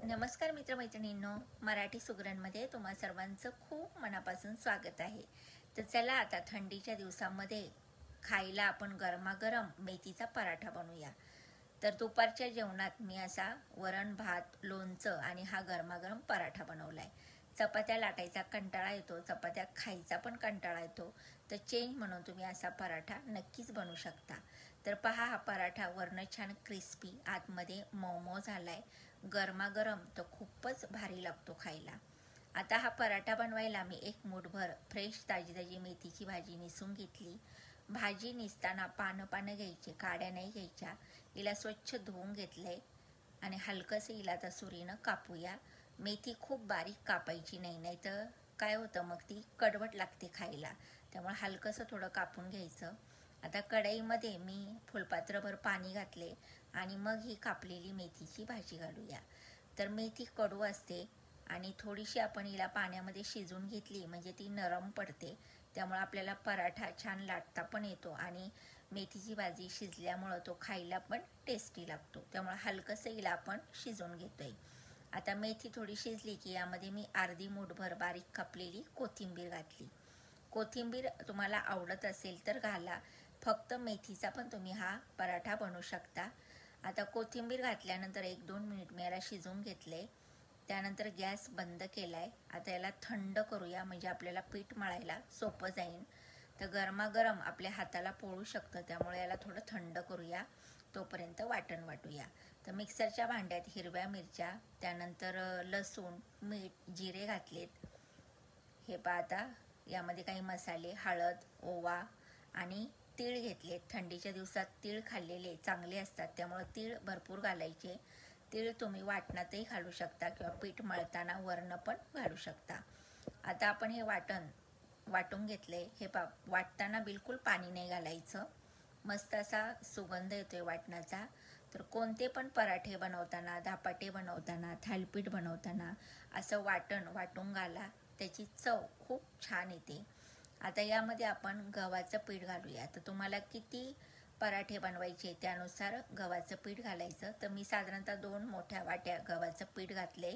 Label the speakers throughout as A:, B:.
A: नमस्कार मित्रमैत्रिणींनो, मराठी सुगरणमध्ये तुम्हा सर्वांचं खूप मनापासून स्वागत आहे. तर चला आता थंडीच्या दिवसामध्ये खायला आपण गरमागरम मेथीचा पराठा बनवूया. तर दुपारच्या जेवणात मी असा वरण भात, लोणचं आणि हा गरमागरम पराठा बनवलाय. चपात्या लाटायचा कंटाळा येतो, चपात्या खायचा पण कंटाळा येतो, तर चेंज म्हणून तुम्ही असा पराठा नक्कीच बनवू शकता. तर पहा, हा पराठा वरनं छान क्रिस्पी, आतमध्ये मऊ झालाय. गरमागरम तर खूपच भारी लागतो खायला. आता हा पराठा बनवायला मी एक मूठभर फ्रेश ताजी मेथीची भाजी निसून घेतली. भाजी निसताना पानं घ्यायची, काड्या नाही घ्यायच्या. हिला स्वच्छ धुवून घेतलंय आणि हलकंसं हिला आता सुरीनं कापूया. मेथी खूप बारीक कापायची नाही, नाही तर काय होतं मग ती कडवट लागते खायला. त्यामुळे हलकंसं थोडं कापून घ्यायचं. आता कढईमध्ये मी फुलपात्रभर पाणी घातले आणि मग ही कापलेली मेथीची भाजी घालूया. तर मेथी कडू असते आणि थोडीशी आपण हिला पाण्यामध्ये शिजून घेतली म्हणजे ती नरम पडते. त्यामुळे आपल्याला पराठा छान लाटता पण येतो आणि मेथीची भाजी शिजल्यामुळं तो खायला पण टेस्टी लागतो. त्यामुळे हलकंसं हिला आपण शिजवून घेतोय. आता मेथी थोडी शिजली की यामध्ये मी अर्धी मूठभर बारीक कापलेली कोथिंबीर घातली. कोथिंबीर तुम्हाला आवडत असेल तर घाला, फक्त मेथीचा पण तुम्ही हा पराठा बनवू शकता. आता कोथिंबीर घातल्यानंतर 1-2 मिनिट मी याला शिजवून घेतले. त्यानंतर गॅस बंद केलाय. आता याला थंड करूया म्हणजे आपल्याला पीठ मळायला सोपं जाईल. तर गरमागरम आपल्या हाताला पोळू शकतं, त्यामुळे याला थोडं थंड करूया. तोपर्यंत वाटण वाटूया. तर मिक्सरच्या भांड्यात हिरव्या मिरच्या, त्यानंतर लसूण, मीठ, जिरे घातलेत. हे पहा, आता यामध्ये काही मसाले, हळद, ओवा आणि तीळ घेतले. थंडीच्या दिवसात तीळ खाल्लेले चांगले असतात, त्यामुळे तीळ भरपूर घालायचे. तीळ तुम्ही वाटणातही घालू शकता किंवा पीठ मळताना वरण पण घालू शकता. आता आपण हे वाटण वाटून घेतले. हे वाटताना बिलकुल पाणी नाही घालायचं. मस्त असा सुगंध येतोय वाटणाचा. तर कोणते पण पराठे बनवताना, धपाटे बनवताना, थालीपीठ बनवताना असं वाटण वाटून घाला, त्याची चव खूप छान येते. आता यामध्ये आपण गव्हाचं पीठ घालूया. तर तुम्हाला किती पराठे बनवायचे त्यानुसार गव्हाचं पीठ घालायचं. तर मी साधारणतः 2 मोठ्या वाट्या गव्हाचं पीठ घातले.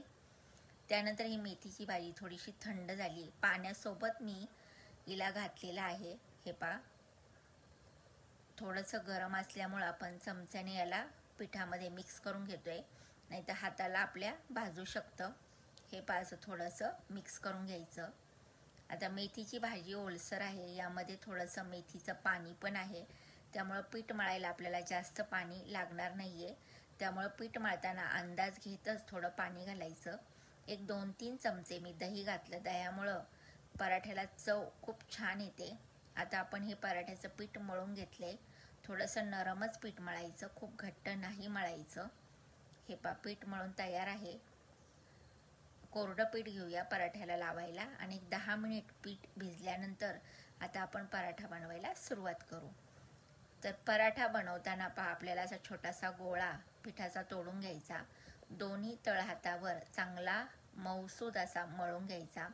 A: त्यानंतर ही मेथीची भाजी थोडीशी थंड झाली. पाण्यासोबत मी हिला घातलेलं आहे. हे पहा, थोडंसं गरम असल्यामुळं आपण चमच्याने याला पिठामध्ये मिक्स करून घेतोय, नाही तर हाताला आपल्या भाजू शकतं. हे पहा, असं थोडंसं मिक्स करून घ्यायचं. आता मेथीची भाजी ओलसर आहे, यामध्ये थोडंसं मेथीचं पाणी पण आहे, त्यामुळं पीठ मळायला आपल्याला जास्त पाणी लागणार नाही आहे. त्यामुळं पीठ मळताना अंदाज घेतच थोडं पाणी घालायचं. एक 2-3 चमचे मी दही घातलं. दह्यामुळं पराठ्याला चव खूप छान येते. आता आपण हे पराठ्याचं पीठ मळून घेतले. थोडंसं नरमच पीठ मळायचं, खूप घट्ट नाही मळायचं. हे पीठ मळून तयार आहे. कोरडं पीठ घेऊया पराठ्याला लावायला आणि 10 मिनिट पीठ भिजल्यानंतर आता आपण पराठा बनवायला सुरुवात करू. तर पराठा बनवताना पहा, आपल्याला असा छोटासा गोळा पिठाचा तोडून घ्यायचा. दोन्ही तळहातावर चांगला मऊसूद असा मळून घ्यायचा.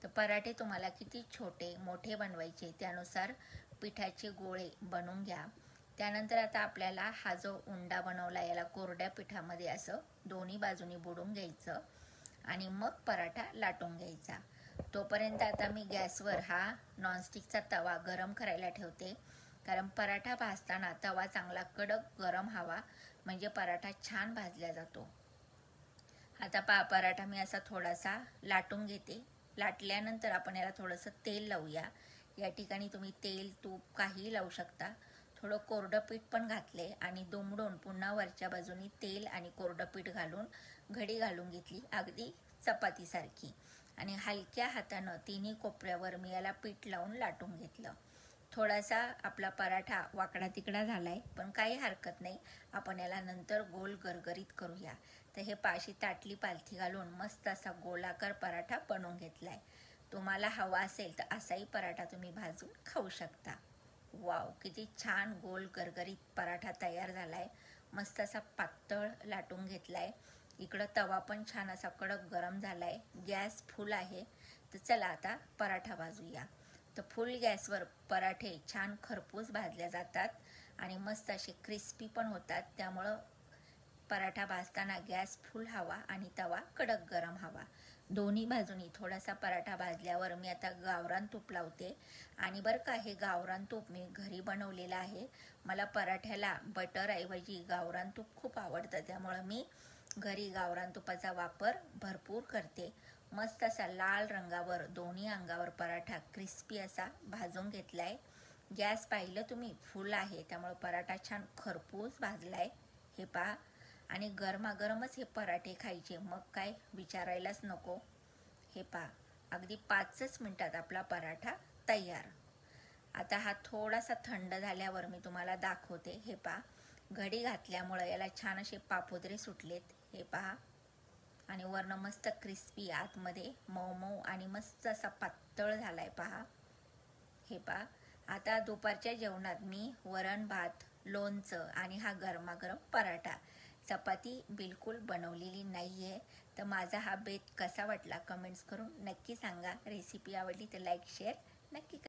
A: तर पराठे तुम्हाला किती छोटे मोठे बनवायचे त्यानुसार पिठाचे गोळे बनवून घ्या. त्यानंतर आता आपल्याला हा जो उंडा बनवला याला कोरड्या पिठामध्ये असं दोन्ही बाजूनी बुडवून घ्यायचं आणि मग पराठा लाटून घ्यायचा. तोपर्यंत आता मी गॅसवर हा नॉनस्टिकचा तवा गरम करायला ठेवते, कारण पराठा भाजताना तवा चांगला कडक गरम हवा म्हणजे पराठा छान भाजला जातो. आता पराठा मी असा थोडासा लाटून घेते. लाटल्यानंतर आपण याला थोडंसं तेल लावूया. या ठिकाणी तुम्ही तेल, तूप काहीही लावू शकता. थोडं कोरडं पीठ पण घातले आणि दुमडून पुन्हा वरच्या बाजूनी तेल आणि कोरडं पीठ घालून घडी घालून घेतली, अगदी चपातीसारखी. आणि हलक्या हातानं तिन्ही कोपऱ्यावर मी याला पीठ लावून लाटून घेतलं. थोडासा आपला पराठा वाकडा तिकडा झालाय, पण काही हरकत नाही, आपण याला नंतर गोल गरगरीत करूया. तर हे पाशी ताटली पालथी घालून मस्त असा गोलाकार पराठा बनवून घेतलाय. तुम्हाला हवा असेल तर असाही पराठा तुम्ही भाजून खाऊ शकता. वाव, किती छान गोल गरगरीत पराठा तयार झालाय. मस्त असा पातळ लाटून घेतलाय. इकडं तवा पण छान असा कडक गरम झालाय. गॅस फुल आहे. तर चला आता पराठा भाजूया. तर फुल गॅसवर पराठे छान खरपूस भाजल्या जातात आणि मस्त असे क्रिस्पी पण होतात. त्यामुळं पराठा भाजताना गॅस फुल हवा आणि तवा कडक गरम हवा. दोन्ही बाजूनी थोडासा पराठा भाजल्यावर मी आता गावरान तूप लावते. आणि बरं का, हे गावरान तूप मी घरी बनवलेलं आहे. मला पराठ्याला बटरऐवजी गावरान तूप खूप आवडतं, त्यामुळं मी घरी गावरान तुपाचा वापर भरपूर करते. मस्त असा लाल रंगावर दोन्ही अंगावर पराठा क्रिस्पी असा भाजून घेतलाय. गॅस पाहिलं तुम्ही फुल आहे, त्यामुळे पराठा छान खरपूस भाजलाय. हे पहा. आणि गरमागरमच हे पराठे खायचे, मग काय विचारायलाच नको. हे पहा, अगदी 5च मिनिटात आपला पराठा तयार. आता हा थोडासा थंड झाल्यावर मी तुम्हाला दाखवते. हे पहा, घडी घातल्यामुळे याला छान असे पापुद्रे सुटलेत. हे पहा. आणि वरनं मस्त क्रिस्पी, आतमध्ये मऊ मऊ आणि मस्त असा पातळ झालाय पहा. हे पहा. आता दुपारच्या जेवणात मी वरण भात, लोणचं आणि हा गरमागरम पराठा, चपाती बिलकुल बनवलेली नाही आहे. तर माझा हा बेत कसा वाटला कमेंट्स करून नक्की सांगा. रेसिपी आवडली तर लाईक शेअर नक्की करा.